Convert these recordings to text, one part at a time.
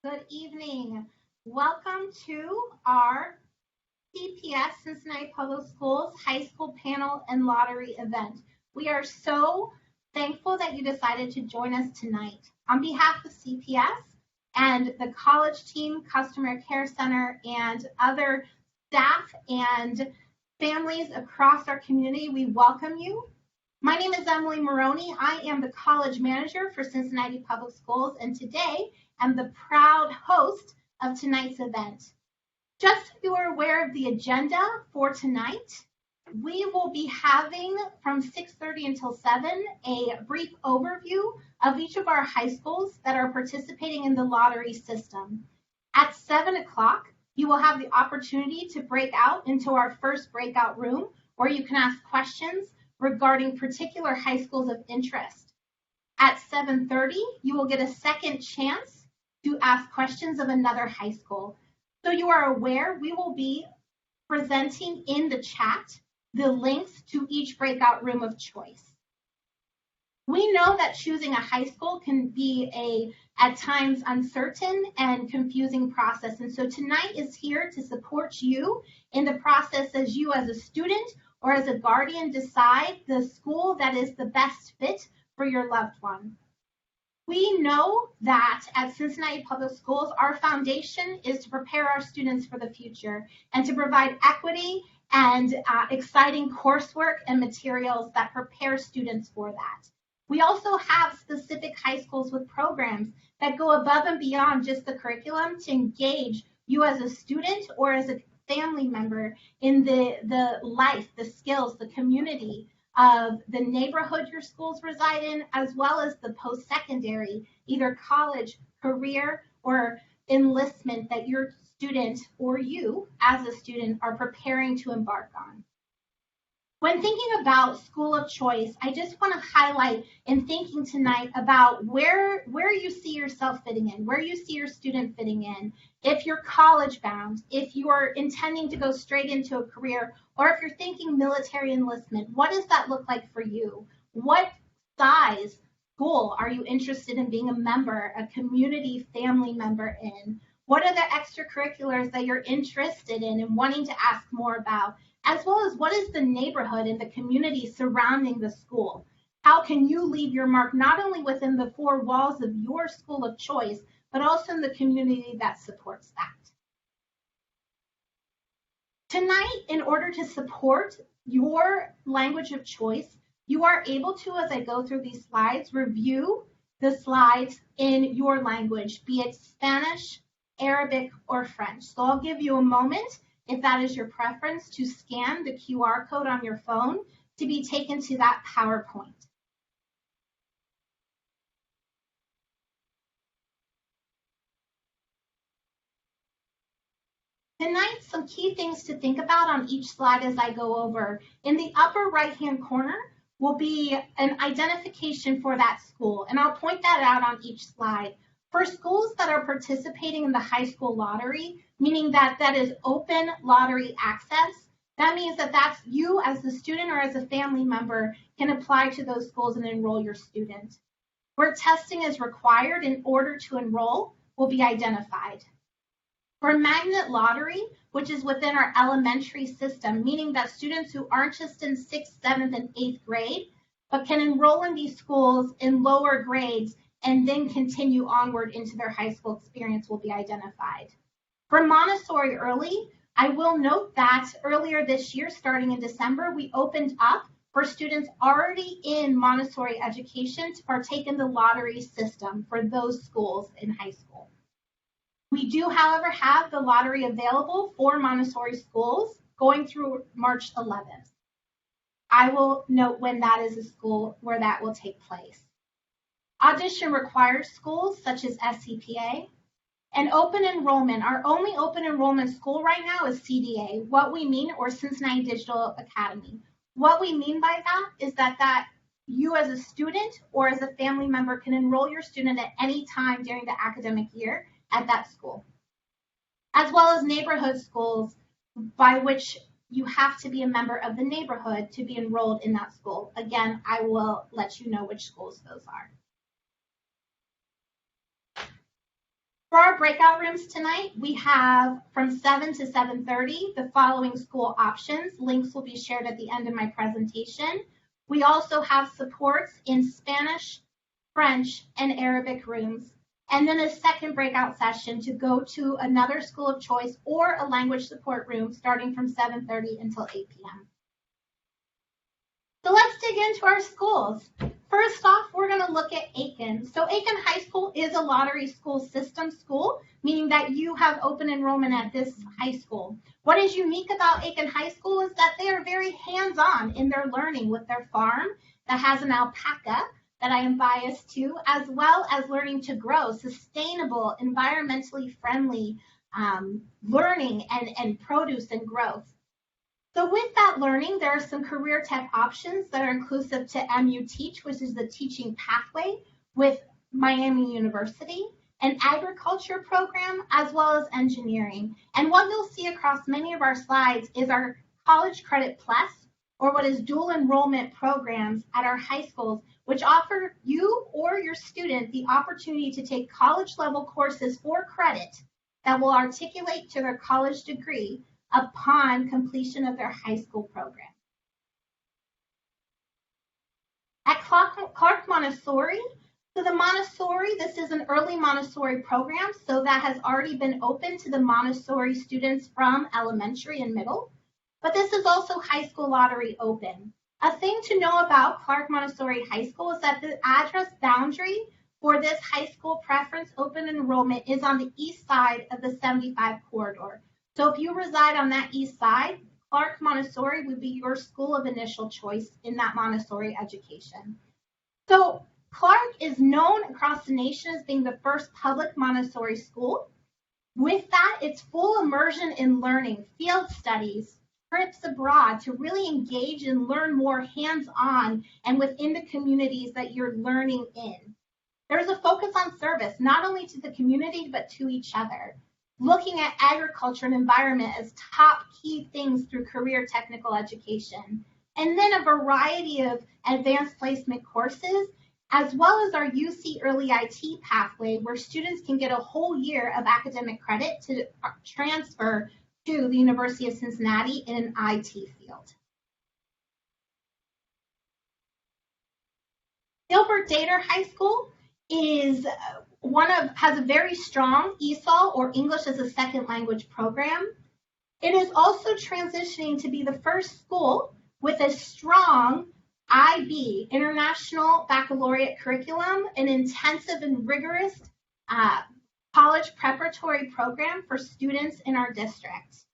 Good evening. Welcome to our CPS Cincinnati Public Schools High School Panel and Lottery event. We are so thankful that you decided to join us tonight. On behalf of CPS and the college team, Customer Care Center, and other staff and families across our community, we welcome you. My name is Emily Maroney. I am the college manager for Cincinnati Public Schools, and today I'm the proud host of tonight's event. Just so you are aware of the agenda for tonight, we will be having from 6:30 until 7 a brief overview of each of our high schools that are participating in the lottery system. At 7 o'clock, you will have the opportunity to break out into our first breakout room where you can ask questions regarding particular high schools of interest. At 7:30, you will get a second chance to ask questions of another high school. So you are aware, we will be presenting in the chat the links to each breakout room of choice. We know that choosing a high school can be at times uncertain and confusing process. And so tonight is here to support you in the process as you as a student or as a guardian decide the school that is the best fit for your loved one. We know that at Cincinnati Public Schools, our foundation is to prepare our students for the future and to provide equity and exciting coursework and materials that prepare students for that. We also have specific high schools with programs that go above and beyond just the curriculum to engage you as a student or as a family member in the life, the skills, the community of the neighborhood your schools reside in, as well as the post-secondary, either college, career, or enlistment that your student or you as a student are preparing to embark on. When thinking about school of choice, I just want to highlight in thinking tonight about where you see yourself fitting in, where you see your student fitting in. If you're college bound, if you're intending to go straight into a career, or if you're thinking military enlistment, what does that look like for you? What size school are you interested in being a member, a community family member in? What are the extracurriculars that you're interested in and wanting to ask more about? As well as what is the neighborhood and the community surrounding the school? How can you leave your mark not only within the four walls of your school of choice, but also in the community that supports that? Tonight, in order to support your language of choice, you are able to, as I go through these slides, review the slides in your language, be it Spanish, Arabic, or French. So I'll give you a moment, if that is your preference, to scan the QR code on your phone to be taken to that PowerPoint. Tonight, some key things to think about on each slide as I go over. In the upper right-hand corner will be an identification for that school, and I'll point that out on each slide. For schools that are participating in the high school lottery, meaning that is open lottery access, that means that that's you as a student or as a family member can apply to those schools and enroll your student. Where testing is required in order to enroll will be identified. For magnet lottery, which is within our elementary system, meaning that students who aren't just in 6th, 7th, and 8th grade, but can enroll in these schools in lower grades and then continue onward into their high school experience will be identified. For Montessori early, I will note that earlier this year, starting in December, we opened up for students already in Montessori education to partake in the lottery system for those schools in high school. We do, however, have the lottery available for Montessori schools going through March 11th. I will note when that is a school where that will take place. Audition required schools such as SCPA and open enrollment. Our only open enrollment school right now is CDA, what we mean, or Cincinnati Digital Academy. What we mean by that is that you as a student or as a family member can enroll your student at any time during the academic year at that school, as well as neighborhood schools by which you have to be a member of the neighborhood to be enrolled in that school. Again, I will let you know which schools those are. For our our breakout rooms tonight, we have from 7 to 7:30 the following school options. Links will be shared at the end of my presentation. We also have supports in Spanish, French, and Arabic rooms, and then a second breakout session to go to another school of choice or a language support room starting from 7:30 until 8 p.m. So let's dig into our schools. First off, we're going to look at Aiken. So Aiken High School is a lottery school system school, meaning that you have open enrollment at this high school. What is unique about Aiken High School is that they are very hands-on in their learning with their farm that has an alpaca that I am biased to, as well as learning to grow sustainable, environmentally friendly learning and produce and growth. So with that learning, there are some career tech options that are inclusive to MU Teach, which is the teaching pathway with Miami University, an agriculture program, as well as engineering. And what you'll see across many of our slides is our College Credit Plus, or what is dual enrollment programs at our high schools, which offer you or your student the opportunity to take college level courses for credit that will articulate to their college degree upon completion of their high school program. At Clark Montessori, so the Montessori, this is an early Montessori program, so that has already been open to the Montessori students from elementary and middle, but this is also high school lottery open. A thing to know about Clark Montessori High School is that the address boundary for this high school preference open enrollment is on the east side of the 75 corridor. So if you reside on that east side, Clark Montessori would be your school of initial choice in that Montessori education. So Clark is known across the nation as being the first public Montessori school. With that, it's full immersion in learning, field studies, trips abroad to really engage and learn more hands-on and within the communities that you're learning in. There's a focus on service, not only to the community, but to each other. Looking at agriculture and environment as top key things through career technical education. And then a variety of advanced placement courses, as well as our UC Early IT pathway, where students can get a whole year of academic credit to transfer to the University of Cincinnati in an IT field. Gilbert Dater High School has a very strong ESOL, or English as a Second Language program. It is also transitioning to be the first school with a strong IB, International Baccalaureate curriculum, an intensive and rigorous college preparatory program for students in our district.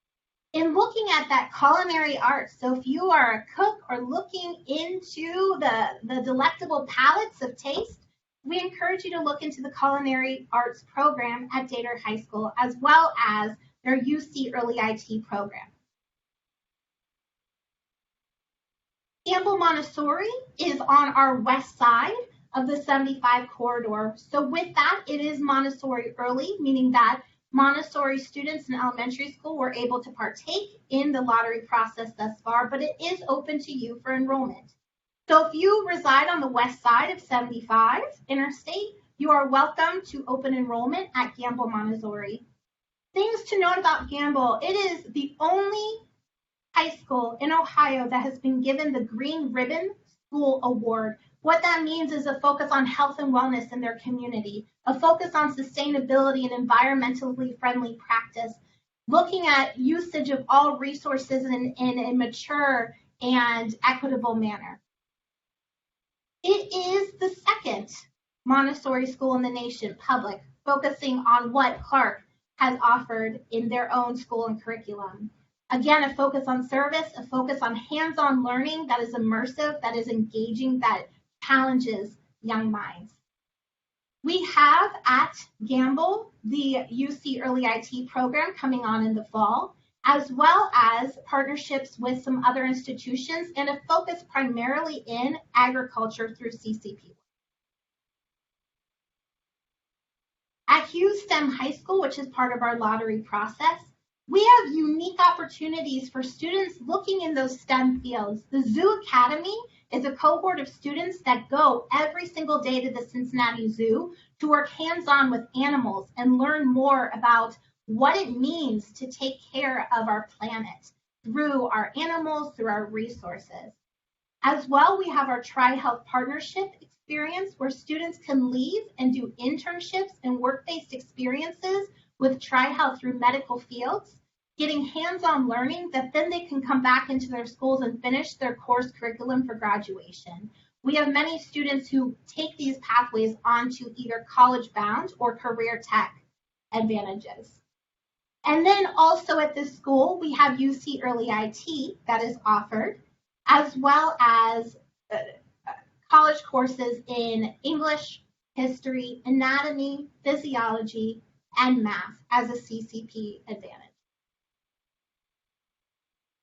In looking at that culinary arts, so if you are a cook or looking into the delectable palates of taste, we encourage you to look into the culinary arts program at Dater High School, as well as their UC Early IT program. Campbell Montessori is on our west side of the 75 corridor. So with that, it is Montessori early, meaning that Montessori students in elementary school were able to partake in the lottery process thus far, but it is open to you for enrollment. So if you reside on the west side of 75 Interstate, you are welcome to open enrollment at Gamble Montessori. Things to note about Gamble: it is the only high school in Ohio that has been given the Green Ribbon School Award. What that means is a focus on health and wellness in their community, a focus on sustainability and environmentally friendly practice, looking at usage of all resources in a mature and equitable manner. It is the second Montessori school in the nation, public, focusing on what Clark has offered in their own school and curriculum. Again, a focus on service, a focus on hands-on learning that is immersive, that is engaging, that challenges young minds. We have at Gamble the UC Early IT program coming on in the fall, as well as partnerships with some other institutions and a focus primarily in agriculture through CCP. At Hughes STEM High School, which is part of our lottery process, we have unique opportunities for students looking in those STEM fields. The Zoo Academy is a cohort of students that go every single day to the Cincinnati Zoo to work hands-on with animals and learn more about what it means to take care of our planet through our animals, through our resources. As well, we have our Tri-Health Partnership experience where students can leave and do internships and work-based experiences with Tri-Health through medical fields, getting hands-on learning that then they can come back into their schools and finish their course curriculum for graduation. We have many students who take these pathways onto either college-bound or career tech advantages. And then also at this school, we have UC Early IT that is offered, as well as college courses in English, history, anatomy, physiology, and math as a CCP advantage.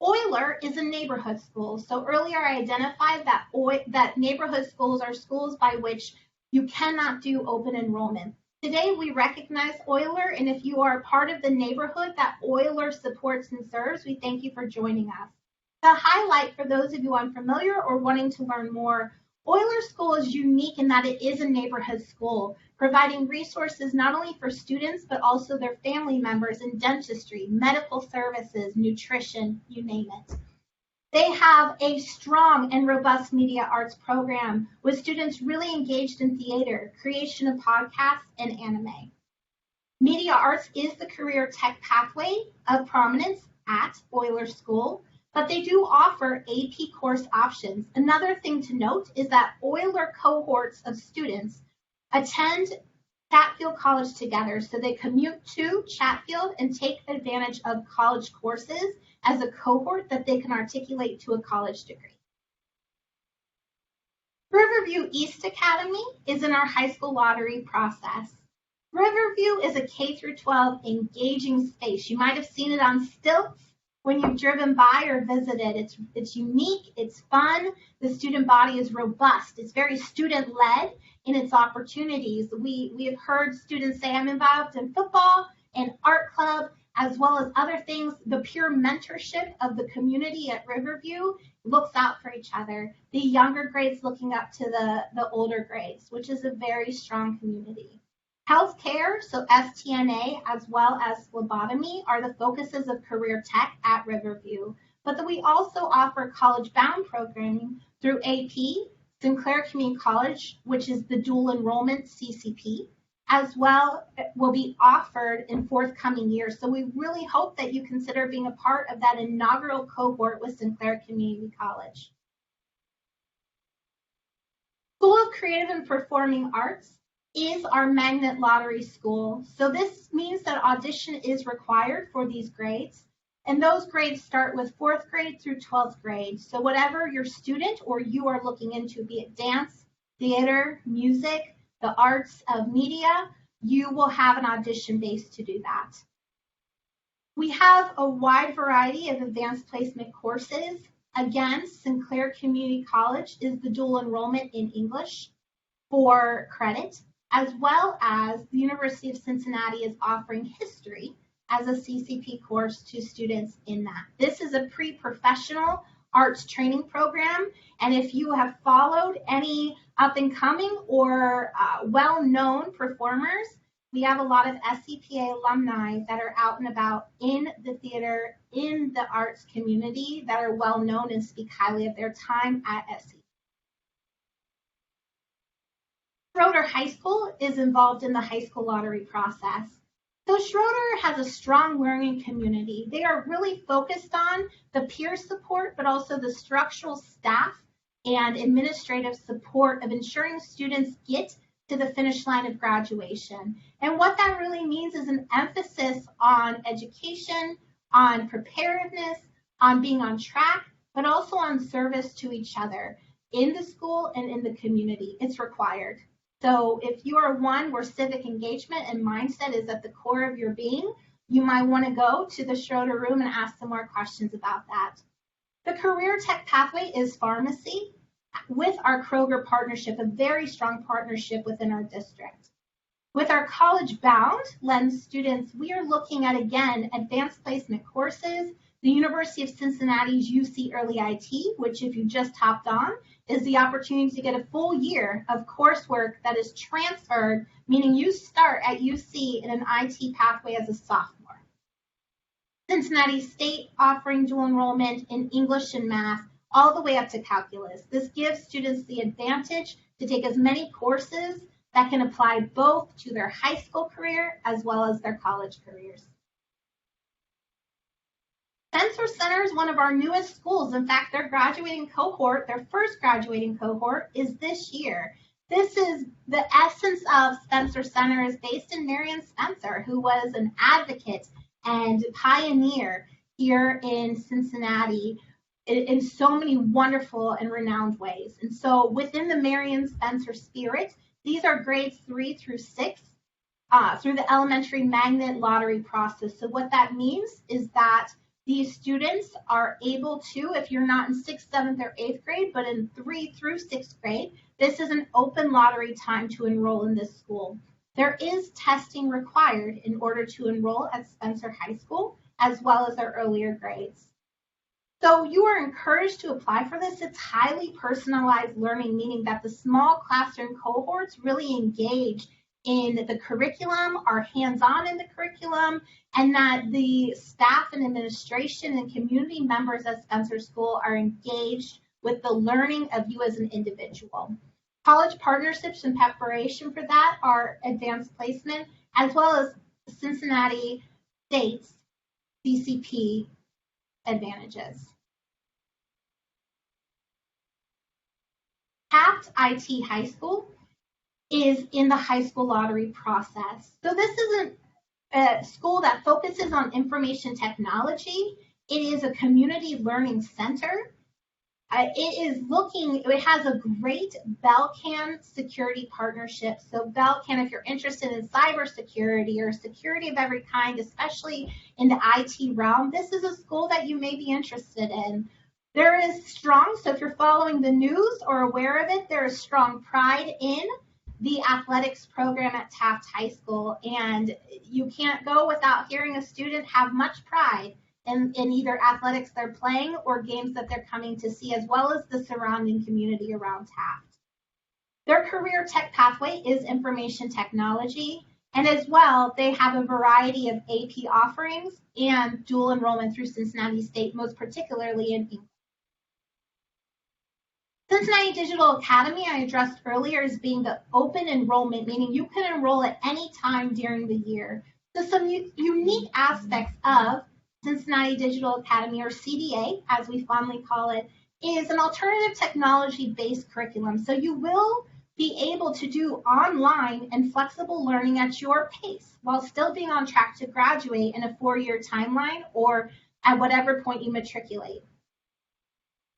Euler is a neighborhood school. So earlier I identified that neighborhood schools are schools by which you cannot do open enrollment. Today we recognize Euler, and if you are part of the neighborhood that Euler supports and serves, we thank you for joining us. To highlight for those of you unfamiliar or wanting to learn more, Euler School is unique in that it is a neighborhood school, providing resources not only for students, but also their family members in dentistry, medical services, nutrition, you name it. They have a strong and robust media arts program with students really engaged in theater, creation of podcasts, and anime. Media arts is the career tech pathway of prominence at Euler School, but they do offer AP course options. Another thing to note is that Euler cohorts of students attend Chatfield College together, so they commute to Chatfield and take advantage of college courses as a cohort that they can articulate to a college degree. Riverview East Academy is in our high school lottery process. Riverview is a K-12 engaging space. You might have seen it on stilts when you've driven by or visited. It's unique, it's fun, the student body is robust, it's very student-led in its opportunities. We have heard students say, I'm involved in football and art club, as well as other things. The pure mentorship of the community at Riverview looks out for each other. The younger grades looking up to the older grades, which is a very strong community. Healthcare, so STNA, as well as phlebotomy, are the focuses of career tech at Riverview. But then we also offer college-bound programming through AP, Sinclair Community College, which is the dual enrollment CCP, as well will be offered in forthcoming years. So we really hope that you consider being a part of that inaugural cohort with Sinclair Community College. School of Creative and Performing Arts is our magnet lottery school. So this means that audition is required for these grades. And those grades start with 4th grade through 12th grade. So whatever your student or you are looking into, be it dance, theater, music, the arts of media, you will have an audition base to do that. We have a wide variety of advanced placement courses. Again, Sinclair Community College is the dual enrollment in English for credit, as well as the University of Cincinnati is offering history as a CCP course to students in that. This is a pre-professional arts training program, and if you have followed any up-and-coming or well-known performers, we have a lot of SCPA alumni that are out and about in the theater, in the arts community, that are well-known and speak highly of their time at SC. Schroeder High School is involved in the high school lottery process. So Schroeder has a strong learning community. They are really focused on the peer support, but also the structural staff and administrative support of ensuring students get to the finish line of graduation. And what that really means is an emphasis on education, on preparedness, on being on track, but also on service to each other in the school and in the community. It's required. So if you are one where civic engagement and mindset is at the core of your being, you might want to go to the Schroeder room and ask some more questions about that. The career tech pathway is pharmacy with our Kroger partnership, a very strong partnership within our district. With our college-bound lens students, we are looking at, again, advanced placement courses. The University of Cincinnati's UC Early IT, which if you just hopped on, is the opportunity to get a full year of coursework that is transferred, meaning you start at UC in an IT pathway as a sophomore. Cincinnati State offering dual enrollment in English and math all the way up to calculus. This gives students the advantage to take as many courses that can apply both to their high school career as well as their college careers. Spencer Center is one of our newest schools. In fact, their graduating cohort, their first graduating cohort, is this year. This is the essence of Spencer Center is based in Marion Spencer, who was an advocate and pioneer here in Cincinnati in so many wonderful and renowned ways. And so within the Marion Spencer spirit, these are grades 3 through 6 through the elementary magnet lottery process. So what that means is that these students are able to, if you're not in 6th, 7th, or 8th grade, but in 3 through 6th grade, this is an open lottery time to enroll in this school. There is testing required in order to enroll at Spencer High School, as well as their earlier grades. So you are encouraged to apply for this. It's highly personalized learning, meaning that the small classroom cohorts really engage in the curriculum, are hands-on in the curriculum, and that the staff and administration and community members at Spencer School are engaged with the learning of you as an individual. College partnerships in preparation for that are advanced placement, as well as Cincinnati State's CCP advantages. Taft IT High School is in the high school lottery process. So this isn't a school that focuses on information technology. It is a community learning center. It has a great Belcan security partnership. So Belcan, if you're interested in cybersecurity or security of every kind, especially in the IT realm, this is a school that you may be interested in. There is strong, so if you're following the news or aware of it, there is strong pride in the athletics program at Taft High School, and you can't go without hearing a student have much pride in either athletics they're playing or games that they're coming to see, as well as the surrounding community around Taft. Their career tech pathway is information technology, and as well, they have a variety of AP offerings and dual enrollment through Cincinnati State, most particularly in English. Cincinnati Digital Academy, I addressed earlier, as being the open enrollment, meaning you can enroll at any time during the year. So some unique aspects of Cincinnati Digital Academy, or CDA, as we fondly call it, is an alternative technology-based curriculum. So you will be able to do online and flexible learning at your pace while still being on track to graduate in a 4-year timeline or at whatever point you matriculate.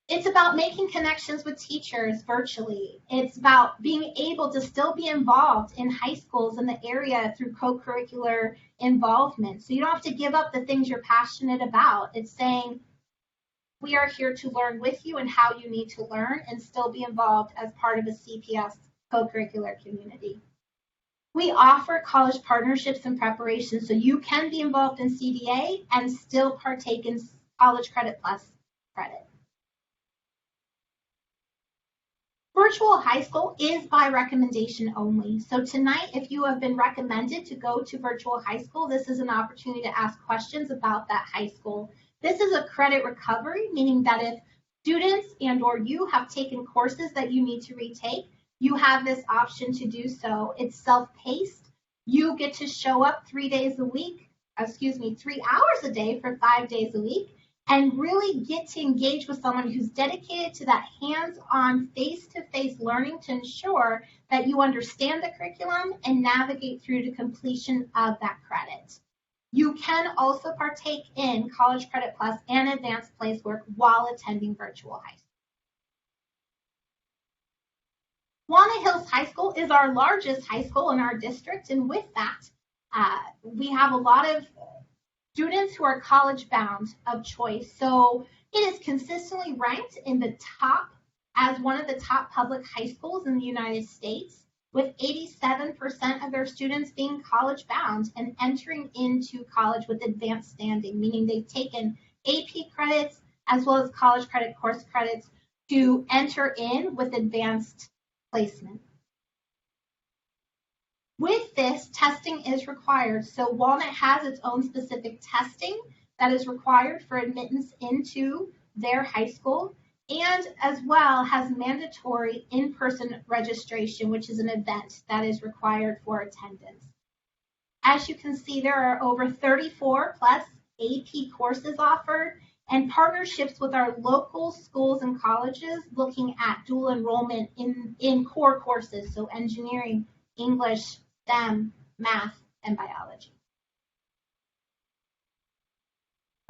It's about making connections with teachers virtually. It's about being able to still be involved in high schools in the area through co-curricular involvement. So you don't have to give up the things you're passionate about. It's saying we are here to learn with you and how you need to learn and still be involved as part of a CPS co-curricular community. We offer college partnerships and preparation, so you can be involved in CDA and still partake in College Credit Plus credit. Virtual high school is by recommendation only. So tonight, if you have been recommended to go to virtual high school, this is an opportunity to ask questions about that high school. This is a credit recovery, meaning that if students and or you have taken courses that you need to retake, you have this option to do so. It's self-paced. You get to show up 3 hours a day for 5 days a week, and really get to engage with someone who's dedicated to that hands-on, face-to-face learning to ensure that you understand the curriculum and navigate through to completion of that credit. You can also partake in College Credit Plus and Advanced Placework while attending virtual high school. Walnut Hills High School is our largest high school in our district, and with that, we have a lot of students who are college bound of choice. So it is consistently ranked in the top as one of the top public high schools in the United States, with 87% of their students being college bound and entering into college with advanced standing, meaning they've taken AP credits as well as college credit course credits to enter in with advanced placement. With this, testing is required. So Walnut has its own specific testing that is required for admittance into their high school, and as well has mandatory in-person registration, which is an event that is required for attendance. As you can see, there are over 34 plus AP courses offered and partnerships with our local schools and colleges looking at dual enrollment in core courses, so engineering, English, STEM, math, and biology.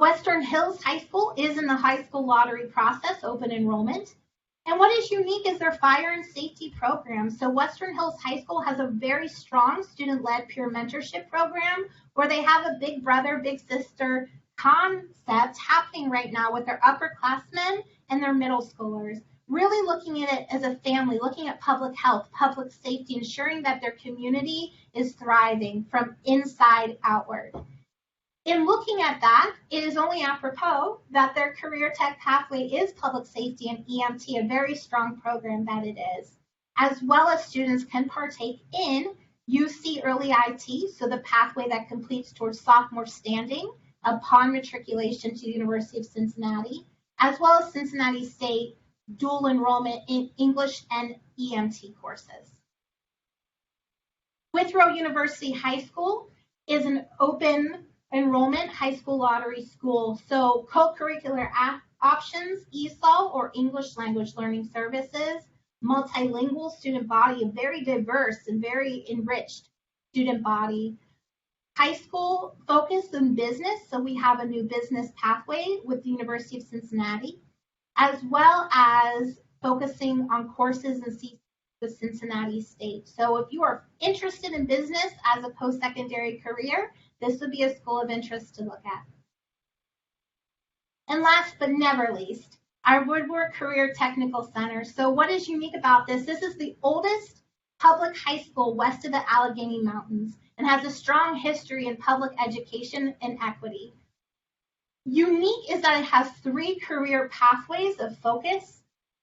Western Hills High School is in the high school lottery process, open enrollment. And what is unique is their fire and safety program. So Western Hills High School has a very strong student-led peer mentorship program where they have a big brother, big sister concept happening right now with their upperclassmen and their middle schoolers, really looking at it as a family, looking at public health, public safety, ensuring that their community is thriving from inside outward. In looking at that, it is only apropos that their career tech pathway is public safety and EMT, a very strong program that it is, as well as students can partake in UC Early IT, so the pathway that completes towards sophomore standing upon matriculation to the University of Cincinnati, as well as Cincinnati State dual enrollment in English and EMT courses. Withrow University High School is an open enrollment high school lottery school. So co-curricular options, ESOL or English language learning services, multilingual student body, a very diverse and very enriched student body. High school focus in business, so we have a new business pathway with the University of Cincinnati, as well as focusing on courses in with Cincinnati State. So if you are interested in business as a post-secondary career, this would be a school of interest to look at. And last but never least, our Woodward Career Technical Center. So what is unique about this? This is the oldest public high school west of the Allegheny Mountains and has a strong history in public education and equity. Unique is that it has 3 career pathways of focus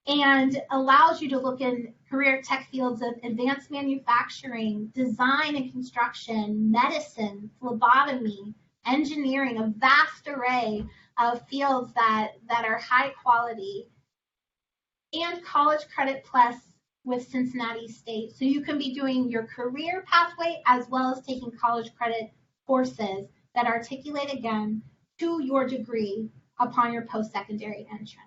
and allows you to look in career tech fields of advanced manufacturing, design and construction, medicine, phlebotomy, engineering, a vast array of fields that are high quality, and college credit plus with Cincinnati State. So you can be doing your career pathway as well as taking college credit courses that articulate again to your degree upon your post-secondary entrance.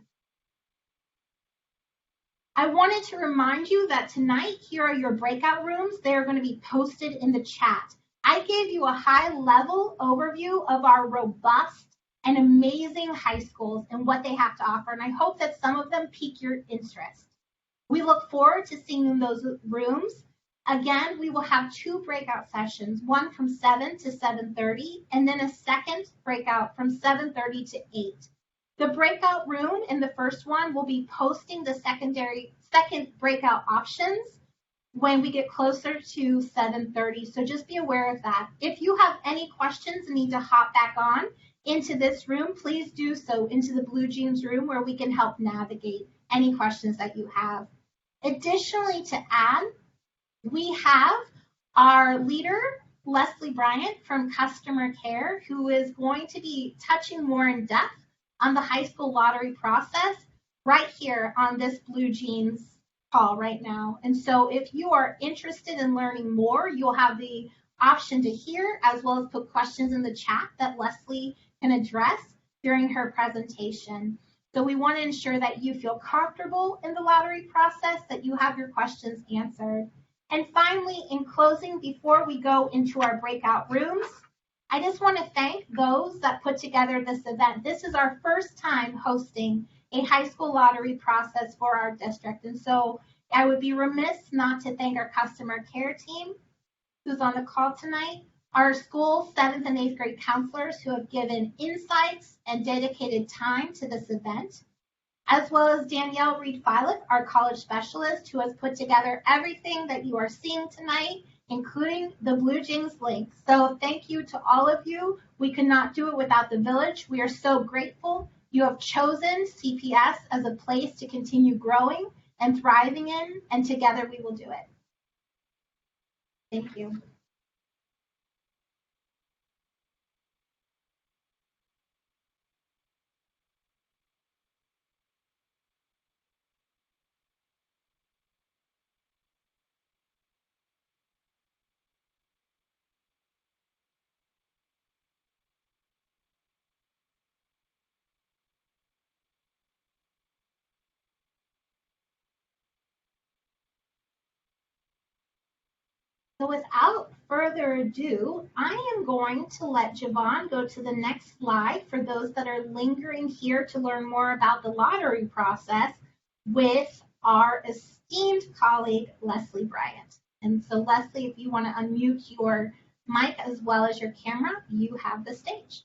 I wanted to remind you that tonight, here are your breakout rooms. They are going to be posted in the chat. I gave you a high-level overview of our robust and amazing high schools and what they have to offer, and I hope that some of them pique your interest. We look forward to seeing you in those rooms. Again, we will have 2 breakout sessions, one from 7 to 7:30, and then a second breakout from 7:30 to 8. The breakout room in the first one will be posting the second breakout options when we get closer to 7:30. So just be aware of that. If you have any questions and need to hop back on into this room, please do so into the Blue Jeans room where we can help navigate any questions that you have. Additionally, to add, we have our leader, Leslie Bryant from Customer Care, who is going to be touching more in depth on the high school lottery process right here on this Blue Jeans call right now. And so if you are interested in learning more, you'll have the option to hear as well as put questions in the chat that Leslie can address during her presentation. So we want to ensure that you feel comfortable in the lottery process, that you have your questions answered. And finally, in closing, before we go into our breakout rooms, I just want to thank those that put together this event. This is our first time hosting a high school lottery process for our district. And so I would be remiss not to thank our customer care team who's on the call tonight, our school 7th and 8th grade counselors who have given insights and dedicated time to this event, as well as Danielle Reed-Filet, our college specialist, who has put together everything that you are seeing tonight, including the Blue Jeans link. So thank you to all of you. We could not do it without the village. We are so grateful You have chosen CPS as a place to continue growing and thriving in, and together we will do it. Thank you. So without further ado, I am going to let Javon go to the next slide for those that are lingering here to learn more about the lottery process with our esteemed colleague, Leslie Bryant. And so Leslie, if you want to unmute your mic as well as your camera, you have the stage.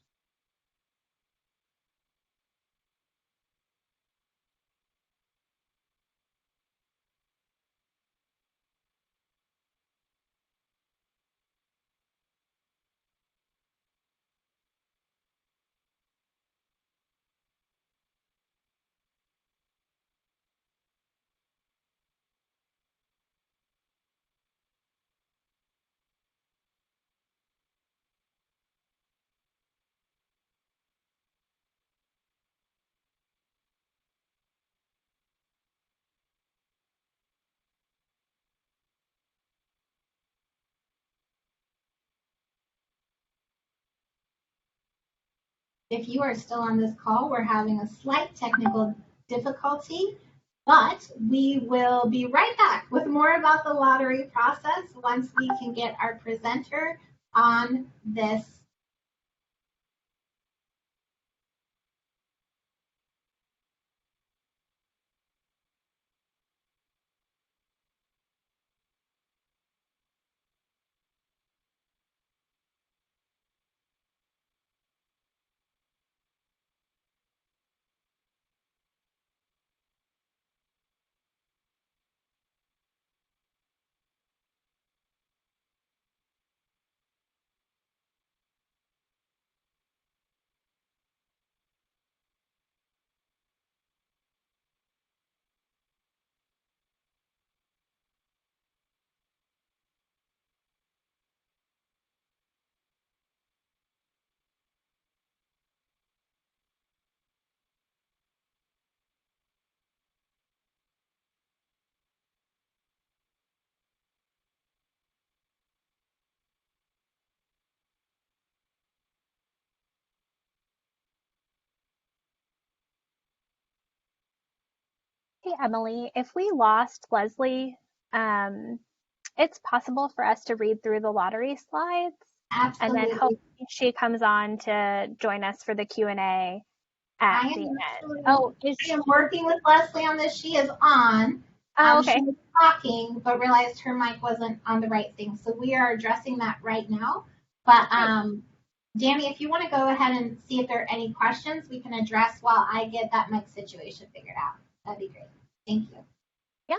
If you are still on this call, we're having a slight technical difficulty, but we will be right back with more about the lottery process once we can get our presenter on this. Hey, Emily, if we lost Leslie, it's possible for us to read through the lottery slides, and then Absolutely. hopefully she comes on to join us for the Q&A at the end. Oh, I am working with Leslie on this. She is on. Oh, okay. She was talking, but realized her mic wasn't on the right thing. So we are addressing that right now. But Danny, if you want to go ahead and see if there are any questions we can address while I get that mic situation figured out. That'd be great. Thank you. Yeah.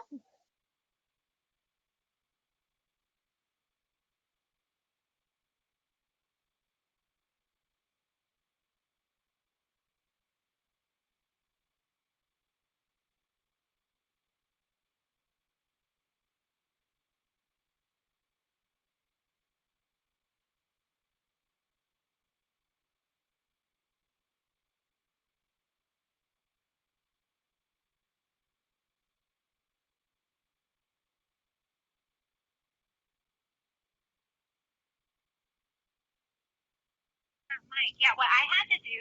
Yeah, what I had to do,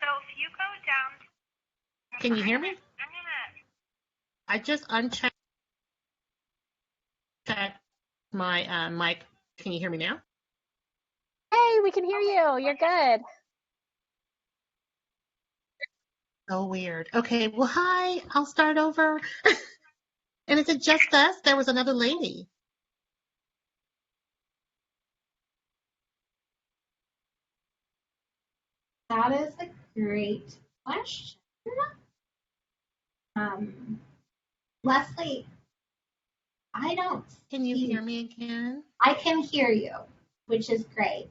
so if you go down. Can you hear me? I'm gonna. I just unchecked my mic. Can you hear me now? Hey, we can hear you. You're good. Oh, weird. Okay, well, hi. I'll start over. And is it just us? There was another lady. That is a great question. Leslie, I don't Can you see. hear me again? I can hear you, which is great.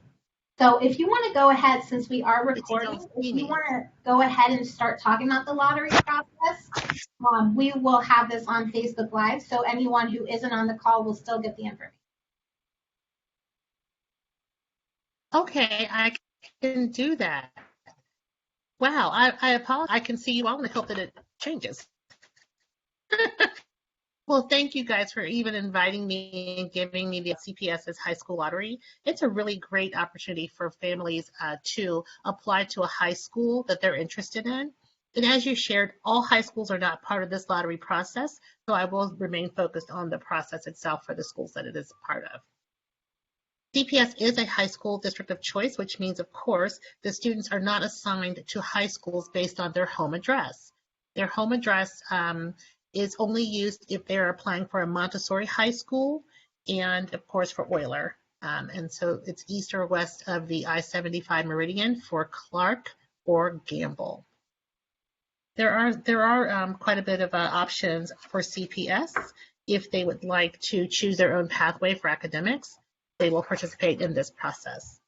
So if you want to go ahead, since we are But you recording, don't if see you me. want to go ahead and start talking about the lottery process, we will have this on Facebook Live, so anyone who isn't on the call will still get the information. Okay, I can do that. Wow, I apologize. I can see you all and I hope that it changes. Well, thank you guys for even inviting me and giving me the CPS's High School Lottery. It's a really great opportunity for families to apply to a high school that they're interested in. And as you shared, all high schools are not part of this lottery process, so I will remain focused on the process itself for the schools that it is part of. CPS is a high school district of choice, which means, of course, the students are not assigned to high schools based on their home address. Their home address is only used if they're applying for a Montessori high school and, of course, for Euler. And so it's east or west of the I-75 meridian for Clark or Gamble. There are quite a bit of options for CPS if they would like to choose their own pathway for academics. They will participate in this process.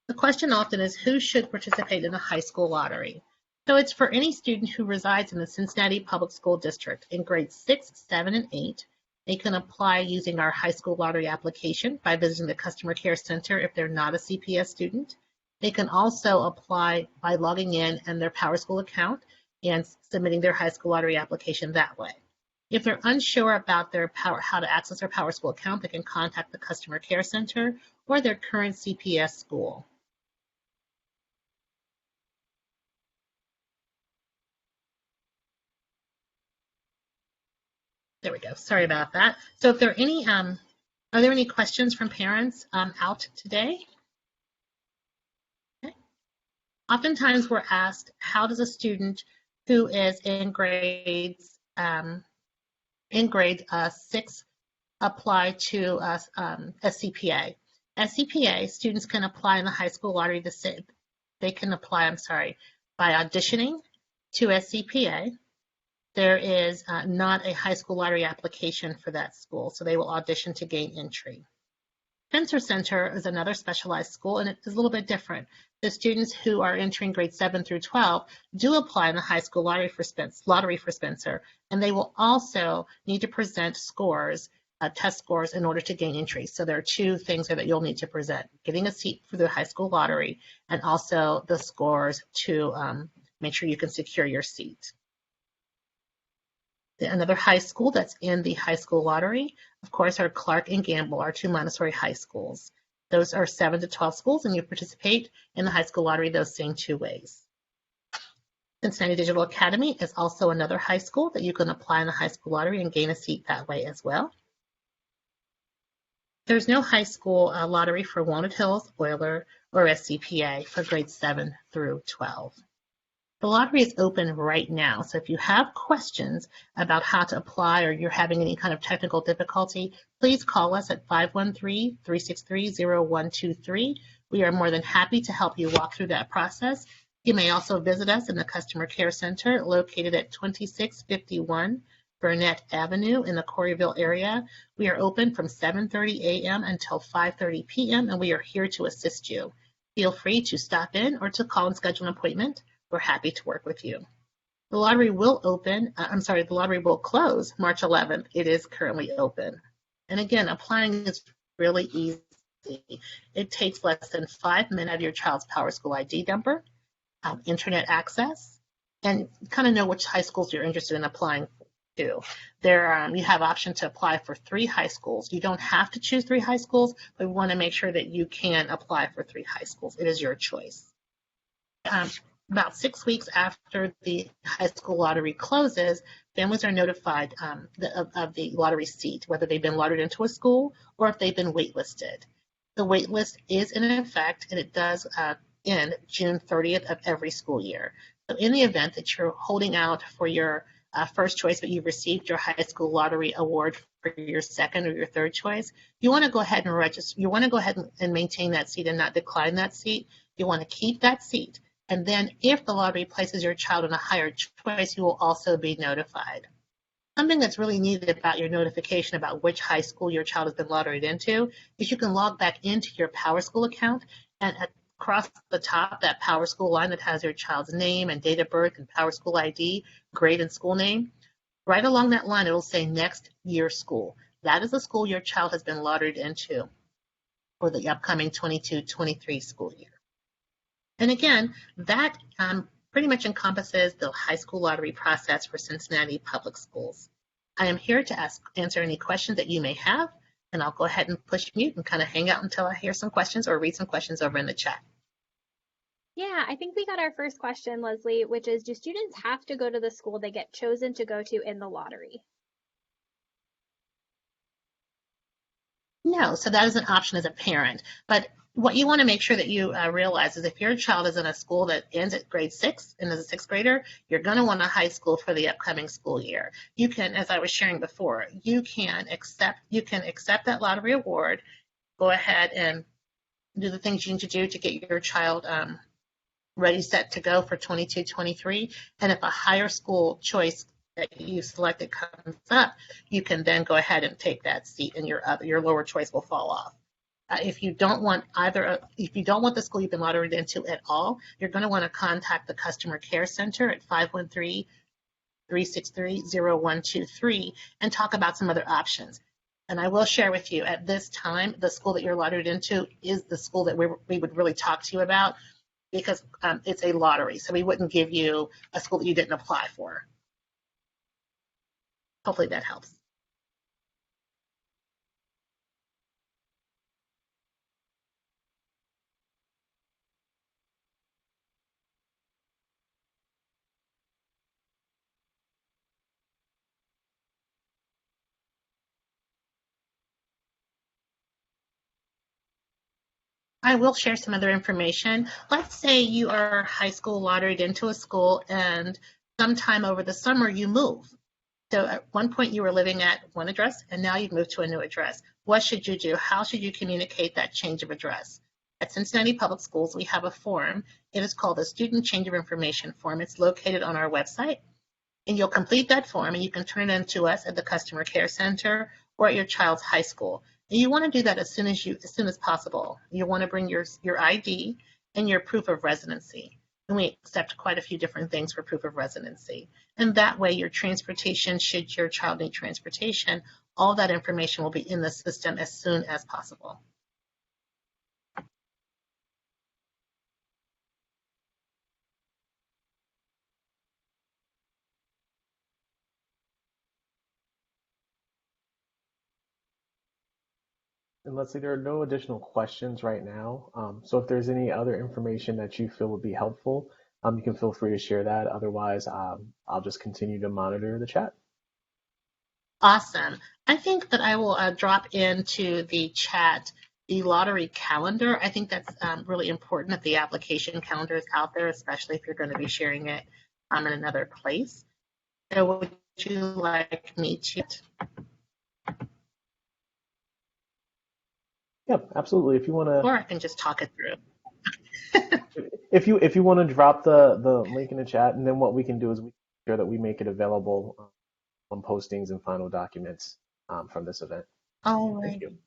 The question often is, who should participate in a high school lottery? So it's for any student who resides in the Cincinnati Public School District in grades 6, 7, and 8. They can apply using our high school lottery application by visiting the customer care center if they're not a CPS student. They can also apply by logging in their Power School account and submitting their high school lottery application that way. If they're unsure about how to access their Power School account, they can contact the customer care center or their current CPS school. There we go. Sorry about that. So if there are there any questions from parents out today? Okay. Oftentimes we're asked, how does a student who is in grade 6 apply to a CPA? As CPA, students can apply in the high school lottery they can apply, by auditioning to SCPA. There is not a high school lottery application for that school, so they will audition to gain entry. Spencer Center is another specialized school, and it is a little bit different. The students who are entering grades 7 through 12 do apply in the high school lottery for Spencer, and they will also need to present scores, test scores, in order to gain entry. So there are two things there that you'll need to present: getting a seat for the high school lottery, and also the scores to make sure you can secure your seat. Another high school that's in the high school lottery, of course, are Clark and Gamble, our two Montessori high schools. Those are 7 to 12 schools, and you participate in the high school lottery those same two ways. Cincinnati Digital Academy is also another high school that you can apply in the high school lottery and gain a seat that way as well. There's no high school lottery for Walnut Hills, Euler, or SCPA for grades 7 through 12. The lottery is open right now, so if you have questions about how to apply or you're having any kind of technical difficulty, please call us at 513-363-0123. We are more than happy to help you walk through that process. You may also visit us in the Customer Care Center located at 2651 Burnett Avenue in the Corryville area. We are open from 7:30 a.m. until 5:30 p.m. and we are here to assist you. Feel free to stop in or to call and schedule an appointment. We're happy to work with you. The lottery will the lottery will close March 11th. It is currently open. And again, applying is really easy. It takes less than 5 minutes of your child's Power School ID number, internet access, and kind of know which high schools you're interested in applying to. You have option to apply for 3 high schools. You don't have to choose 3 high schools, but we want to make sure that you can apply for 3 high schools. It is your choice. About 6 weeks after the high school lottery closes, families are notified of the lottery seat, whether they've been lotteried into a school or if they've been waitlisted. The waitlist is in effect, and it does end June 30th of every school year. So in the event that you're holding out for your first choice, but you've received your high school lottery award for your second or your third choice, you want to go ahead and register. You want to go ahead and maintain that seat and not decline that seat. You want to keep that seat. And then if the lottery places your child in a higher choice, you will also be notified. Something that's really neat about your notification about which high school your child has been lotteried into is you can log back into your Power School account, and across the top, that Power School line that has your child's name and date of birth and Power School ID, grade and school name, right along that line, it'll say next year school. That is the school your child has been lotteried into for the upcoming 22-23 school year. And again, that pretty much encompasses the high school lottery process for Cincinnati Public Schools. I am here to answer any questions that you may have, and I'll go ahead and push mute and kind of hang out until I hear some questions or read some questions over in the chat. Yeah, I think we got our first question, Leslie, which is, do students have to go to the school they get chosen to go to in the lottery? No, so that is an option as a parent. But what you want to make sure that you realize is if your child is in a school that ends at grade 6 and is a 6th grader, you're going to want a high school for the upcoming school year. You can, as I was sharing before, you can accept that lottery award, go ahead and do the things you need to do to get your child ready, set to go for 22-23. And if a higher school choice that you selected comes up, you can then go ahead and take that seat, and your lower choice will fall off. If you don't want the school you've been lotteried into at all, you're going to want to contact the Customer Care Center at 513-363-0123 and talk about some other options. And I will share with you, at this time, the school that you're lotteried into is the school that we would really talk to you about, because it's a lottery, so we wouldn't give you a school that you didn't apply for. Hopefully that helps. I will share some other information. Let's say you are high school lotteried into a school and sometime over the summer you move. So at one point you were living at one address and now you've moved to a new address. What should you do? How should you communicate that change of address? At Cincinnati Public Schools, we have a form. It is called the Student Change of Information form. It's located on our website. And you'll complete that form and you can turn it in to us at the Customer Care Center or at your child's high school. And you want to do that as soon as possible. You want to bring your ID and your proof of residency. And we accept quite a few different things for proof of residency. And that way your transportation, should your child need transportation, all that information will be in the system as soon as possible. And Leslie, there are no additional questions right now. So if there's any other information that you feel would be helpful, you can feel free to share that. Otherwise, I'll just continue to monitor the chat. Awesome. I think that I will drop into the chat the lottery calendar. I think that's really important that the application calendar is out there, especially if you're going to be sharing it in another place. So would you like me to? Yep, absolutely. If you want to, or I can just talk it through. if you want to drop the link in the chat, and then what we can do is we make sure that we make it available on postings and final documents from this event. All right. Thank you.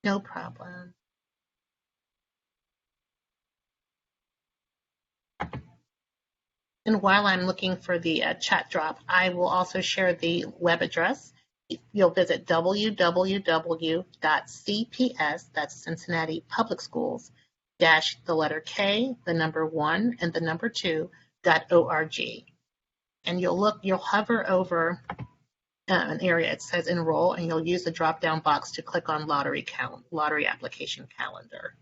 No problem. And while I'm looking for the chat drop, I will also share the web address. You'll visit www.cps, that's Cincinnati Public Schools, dash the letter K, the number 1, and the number 2.org. And you'll hover over an area, it says enroll, and you'll use the drop-down box to click on lottery application calendar.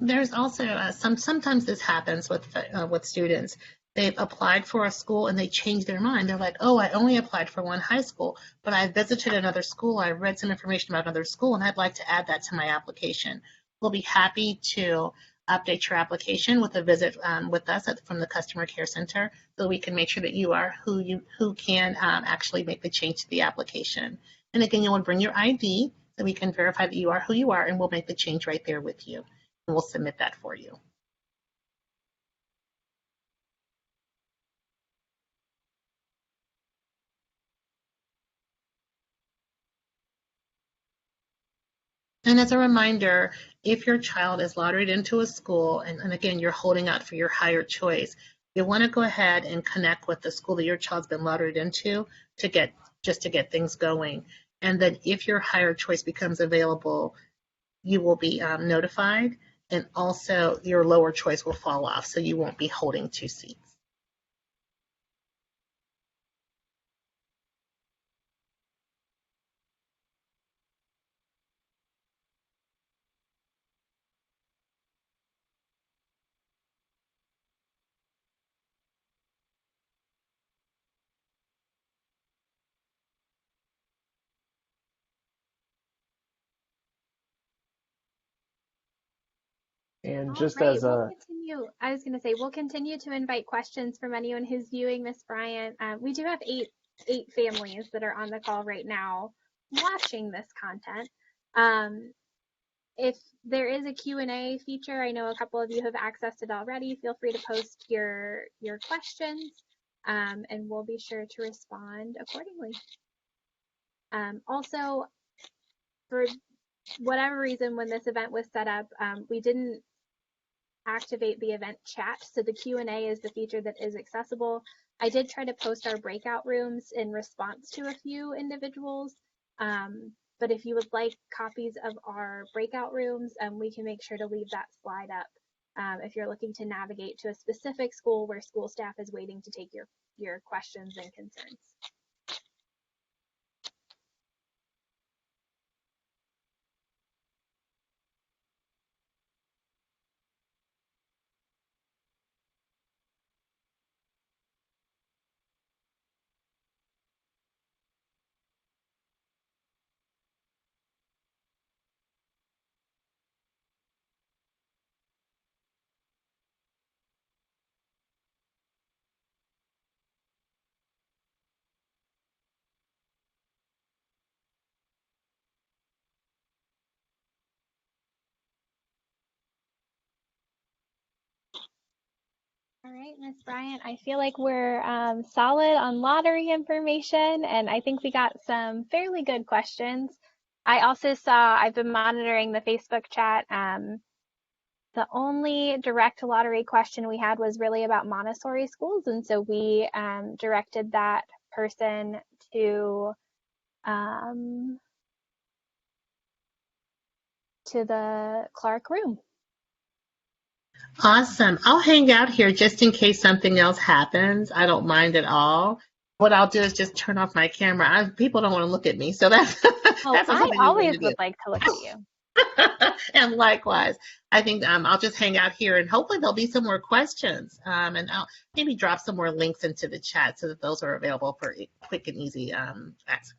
There's also sometimes this happens with students. They've applied for a school and they change their mind. They're like, oh, I only applied for one high school, but I visited another school. I read some information about another school, and I'd like to add that to my application. We'll be happy to update your application with a visit with us from the customer care center, so we can make sure that you are who can actually make the change to the application. And again, you want to bring your ID so we can verify that you are who you are, and we'll make the change right there with you, and we'll submit that for you. And as a reminder, if your child is lotteried into a school, and again, you're holding out for your higher choice, you want to go ahead and connect with the school that your child's been lotteried into to get things going. And then if your higher choice becomes available, you will be notified, and also your lower choice will fall off, so you won't be holding 2 seats. And All just right, as we'll a continue. I was going to say we'll continue to invite questions from anyone who's viewing, Miss Bryant. We do have eight families that are on the call right now watching this content. If there is a Q&A feature, I know a couple of you have accessed it already. Feel free to post your questions, and we'll be sure to respond accordingly. Also, for whatever reason, when this event was set up, we didn't activate the event chat, so the Q&A is the feature that is accessible. I did try to post our breakout rooms in response to a few individuals, but if you would like copies of our breakout rooms, we can make sure to leave that slide up if you're looking to navigate to a specific school where school staff is waiting to take your questions and concerns. All right, Miss Bryant, I feel like we're solid on lottery information, and I think we got some fairly good questions. I also saw, I've been monitoring the Facebook chat. The only direct lottery question we had was really about Montessori schools, and so we directed that person to the Clark room. Awesome. I'll hang out here just in case something else happens. I don't mind at all. What I'll do is just turn off my camera. People don't want to look at me, so that's Oh, that's I something you always want to would like to look at you. do. And likewise, I think I'll just hang out here, and hopefully there'll be some more questions, and I'll maybe drop some more links into the chat so that those are available for quick and easy access.